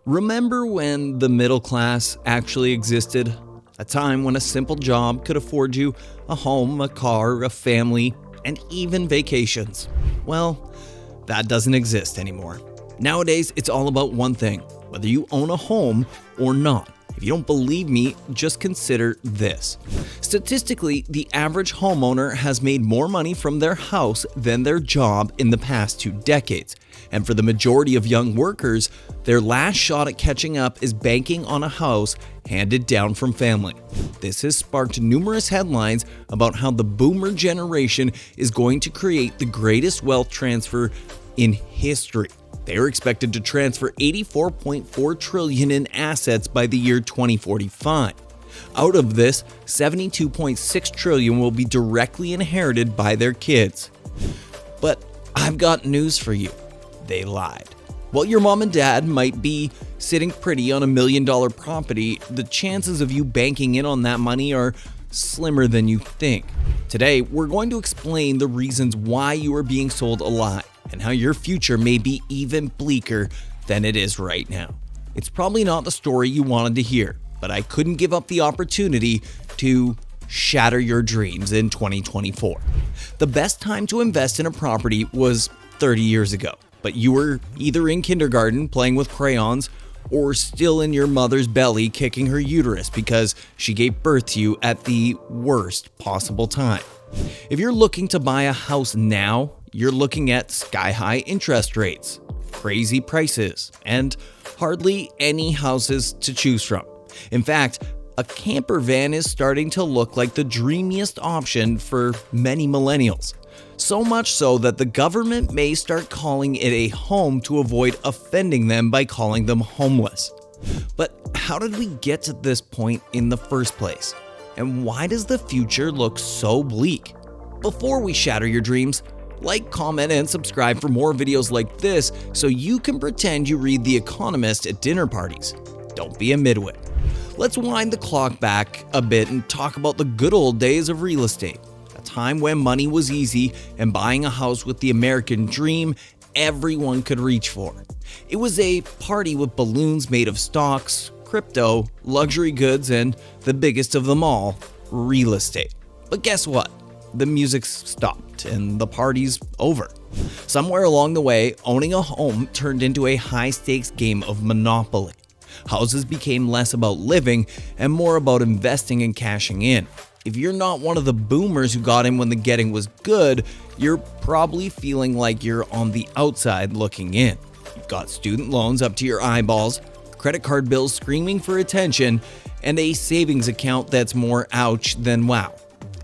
Remember when the middle class actually existed? A time when a simple job could afford you a home, a car, a family, and even vacations. Well, that doesn't exist anymore. Nowadays, it's all about one thing, whether you own a home or not. If you don't believe me, just consider this. Statistically, the average homeowner has made more money from their house than their job in the past 2 decades. And for the majority of young workers, their last shot at catching up is banking on a house handed down from family. This has sparked numerous headlines about how the boomer generation is going to create the greatest wealth transfer in history. They are expected to transfer $84.4 trillion in assets by the year 2045. Out of this, $72.6 trillion will be directly inherited by their kids. But I've got news for you. They lied. While your mom and dad might be sitting pretty on $1 million property, the chances of you banking in on that money are slimmer than you think. Today, we're going to explain the reasons why you are being sold a lie and how your future may be even bleaker than it is right now. It's probably not the story you wanted to hear, but I couldn't give up the opportunity to shatter your dreams in 2024. The best time to invest in a property was 30 years ago, but you were either in kindergarten playing with crayons or still in your mother's belly kicking her uterus because she gave birth to you at the worst possible time. If you're looking to buy a house now, you're looking at sky-high interest rates, crazy prices, and hardly any houses to choose from. In fact, a camper van is starting to look like the dreamiest option for many millennials. So much so that the government may start calling it a home to avoid offending them by calling them homeless. But how did we get to this point in the first place? And why does the future look so bleak? Before we shatter your dreams, like, comment, and subscribe for more videos like this so you can pretend you read The Economist at dinner parties. Don't be a midwit. Let's wind the clock back a bit and talk about the good old days of real estate. A time when money was easy and buying a house with the American dream everyone could reach for. It was a party with balloons made of stocks, crypto, luxury goods, and the biggest of them all, real estate. But guess what? The music stopped and the party's over. Somewhere along the way, owning a home turned into a high-stakes game of Monopoly. Houses became less about living and more about investing and cashing in. If you're not one of the boomers who got in when the getting was good, you're probably feeling like you're on the outside looking in. You've got student loans up to your eyeballs, credit card bills screaming for attention, and a savings account that's more ouch than wow.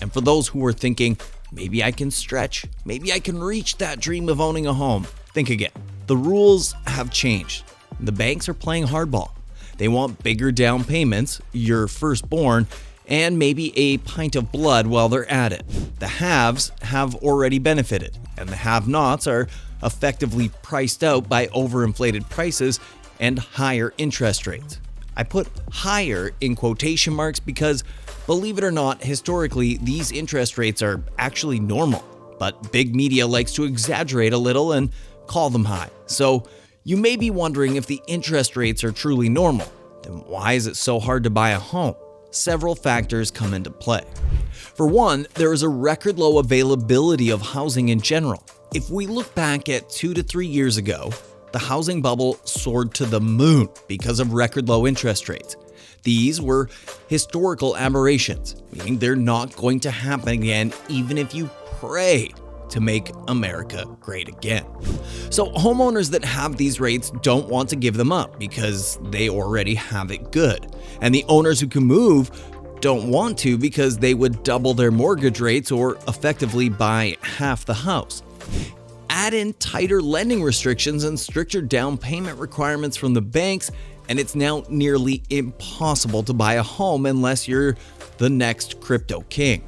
And for those who are thinking, maybe I can stretch, maybe I can reach that dream of owning a home, think again. The rules have changed. The banks are playing hardball. They want bigger down payments, your firstborn, and maybe a pint of blood while they're at it. The haves have already benefited, and the have-nots are effectively priced out by overinflated prices and higher interest rates. I put higher in quotation marks because, believe it or not, historically, these interest rates are actually normal. But big media likes to exaggerate a little and call them high. So you may be wondering if the interest rates are truly normal. Then why is it so hard to buy a home? Several factors come into play. For one, there is a record low availability of housing in general. If we look back at 2 to 3 years ago, the housing bubble soared to the moon because of record low interest rates. These were historical aberrations, meaning they're not going to happen again even if you pray to make America great again. So homeowners that have these rates don't want to give them up because they already have it good. And the owners who can move don't want to because they would double their mortgage rates or effectively buy half the house. Add in tighter lending restrictions and stricter down payment requirements from the banks, and it's now nearly impossible to buy a home unless you're the next crypto king.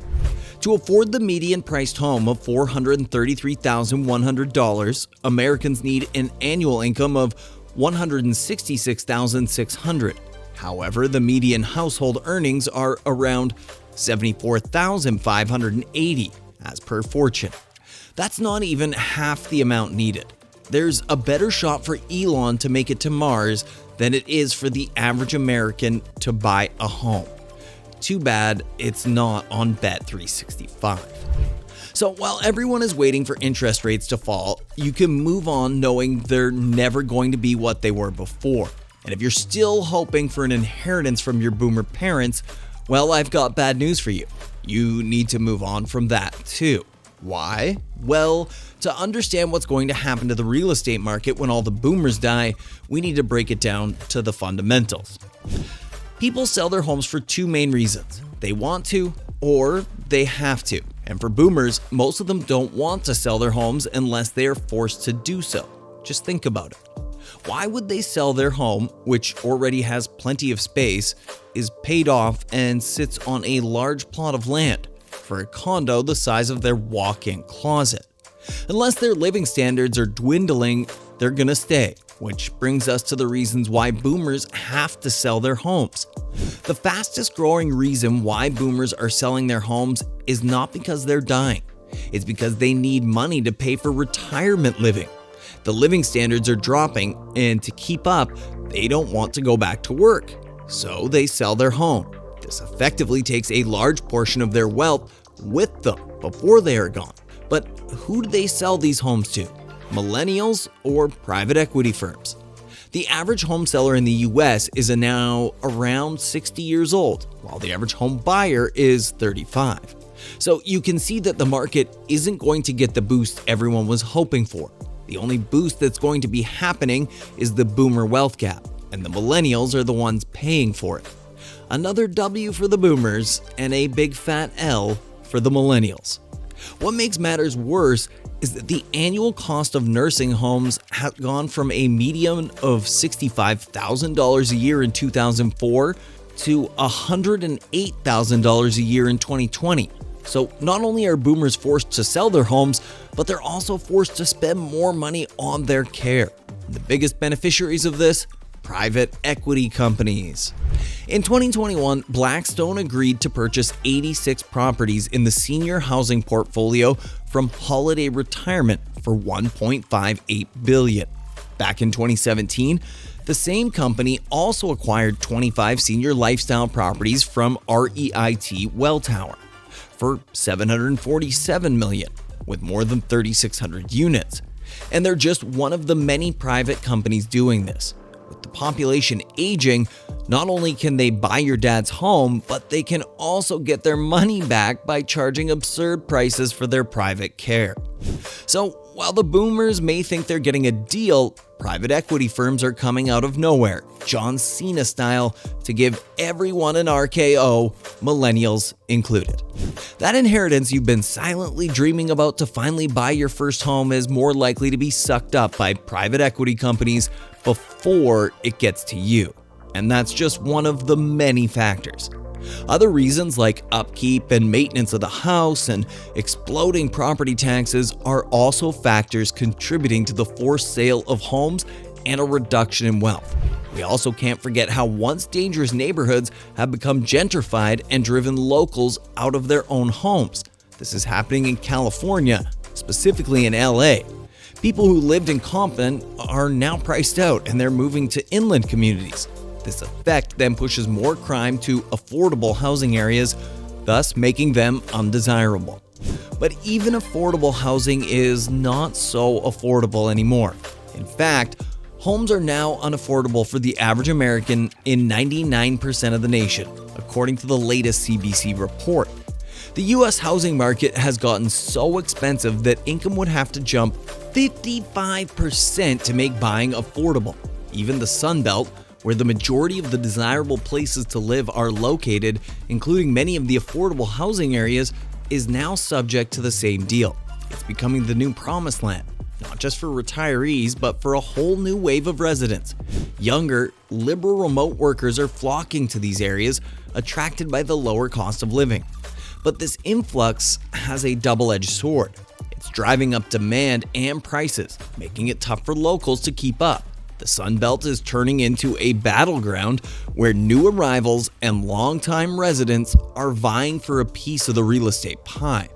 To afford the median priced home of $433,100, Americans need an annual income of $166,600. However, the median household earnings are around $74,580 as per Fortune. That's not even half the amount needed. There's a better shot for Elon to make it to Mars than it is for the average American to buy a home. Too bad it's not on Bet365. So while everyone is waiting for interest rates to fall, you can move on knowing they're never going to be what they were before. And if you're still hoping for an inheritance from your boomer parents, well, I've got bad news for you. You need to move on from that too. Why? Well, to understand what's going to happen to the real estate market when all the boomers die, we need to break it down to the fundamentals. People sell their homes for two main reasons. They want to, or they have to. And for boomers, most of them don't want to sell their homes unless they are forced to do so. Just think about it. Why would they sell their home, which already has plenty of space, is paid off, and sits on a large plot of land, for a condo the size of their walk-in closet? Unless their living standards are dwindling, they're gonna stay, which brings us to the reasons why boomers have to sell their homes. The fastest growing reason why boomers are selling their homes is not because they're dying. It's because they need money to pay for retirement living. The living standards are dropping, and to keep up, they don't want to go back to work. So they sell their home. This effectively takes a large portion of their wealth with them before they are gone. But who do they sell these homes to? Millennials or private equity firms? The average home seller in the US is now around 60 years old, while the average home buyer is 35. So you can see that the market isn't going to get the boost everyone was hoping for. The only boost that's going to be happening is the boomer wealth gap, and the millennials are the ones paying for it. Another W for the boomers and a big fat L for the millennials. What makes matters worse is that the annual cost of nursing homes has gone from a median of $65,000 a year in 2004 to $108,000 a year in 2020. So not only are boomers forced to sell their homes, but they're also forced to spend more money on their care. The biggest beneficiaries of this? Private equity companies. In 2021, Blackstone agreed to purchase 86 properties in the senior housing portfolio from Holiday Retirement for $1.58 billion. Back in 2017, the same company also acquired 25 senior lifestyle properties from REIT Welltower for $747 million, with more than 3,600 units. And they're just one of the many private companies doing this. With the population aging, not only can they buy your dad's home, but they can also get their money back by charging absurd prices for their private care. So while the boomers may think they're getting a deal, private equity firms are coming out of nowhere, John Cena style, to give everyone an RKO, millennials included. That inheritance you've been silently dreaming about to finally buy your first home is more likely to be sucked up by private equity companies before it gets to you. And that's just one of the many factors. Other reasons like upkeep and maintenance of the house and exploding property taxes are also factors contributing to the forced sale of homes and a reduction in wealth. We also can't forget how once dangerous neighborhoods have become gentrified and driven locals out of their own homes. This is happening in California, specifically in LA. People who lived in Compton are now priced out and they're moving to inland communities. This effect then pushes more crime to affordable housing areas, thus making them undesirable. But even affordable housing is not so affordable anymore. In fact, homes are now unaffordable for the average American in 99% of the nation, according to the latest CBC report. The US housing market has gotten so expensive that income would have to jump 55% to make buying affordable. Even the Sun Belt, where the majority of the desirable places to live are located, including many of the affordable housing areas, is now subject to the same deal. It's becoming the new promised land, not just for retirees, but for a whole new wave of residents. Younger, liberal remote workers are flocking to these areas, attracted by the lower cost of living. But this influx has a double-edged sword. It's driving up demand and prices, making it tough for locals to keep up. The Sun Belt is turning into a battleground where new arrivals and longtime residents are vying for a piece of the real estate pie.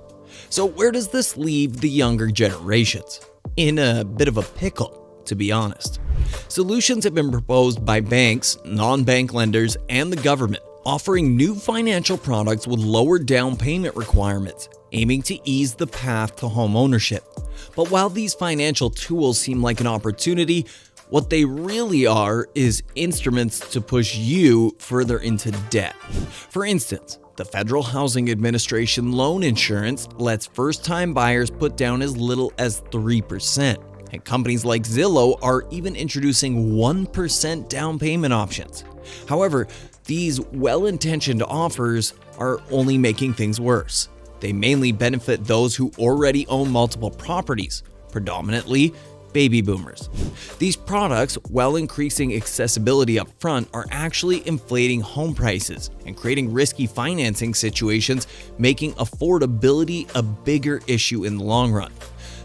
So where does this leave the younger generations? In a bit of a pickle. to be honest. Solutions have been proposed by banks, non-bank lenders, and the government, offering new financial products with lower down payment requirements, aiming to ease the path to home ownership. But while these financial tools seem like an opportunity, what they really are is instruments to push you further into debt. For instance, the Federal Housing Administration loan insurance lets first-time buyers put down as little as 3%. And companies like Zillow are even introducing 1% down payment options. However, these well-intentioned offers are only making things worse. They mainly benefit those who already own multiple properties, predominantly baby boomers. These products, while increasing accessibility up front, are actually inflating home prices and creating risky financing situations, making affordability a bigger issue in the long run.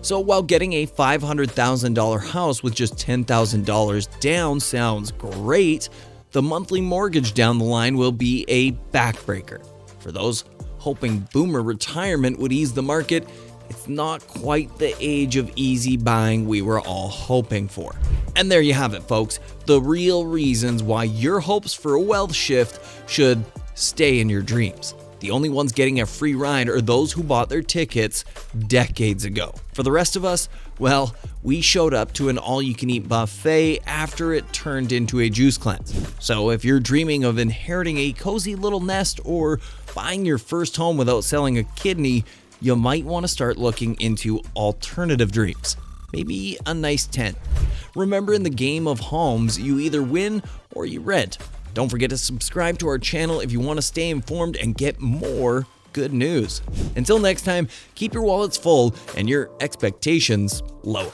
So while getting a $500,000 house with just $10,000 down sounds great, the monthly mortgage down the line will be a backbreaker. For those hoping boomer retirement would ease the market, it's not quite the age of easy buying we were all hoping for. And there you have it, folks. The real reasons why your hopes for a wealth shift should stay in your dreams. The only ones getting a free ride are those who bought their tickets decades ago. For the rest of us, well, we showed up to an all-you-can-eat buffet after it turned into a juice cleanse. So if you're dreaming of inheriting a cozy little nest or buying your first home without selling a kidney, you might want to start looking into alternative dreams. Maybe a nice tent. Remember, in the game of homes, you either win or you rent. Don't forget to subscribe to our channel if you want to stay informed and get more good news. Until next time, keep your wallets full and your expectations lower.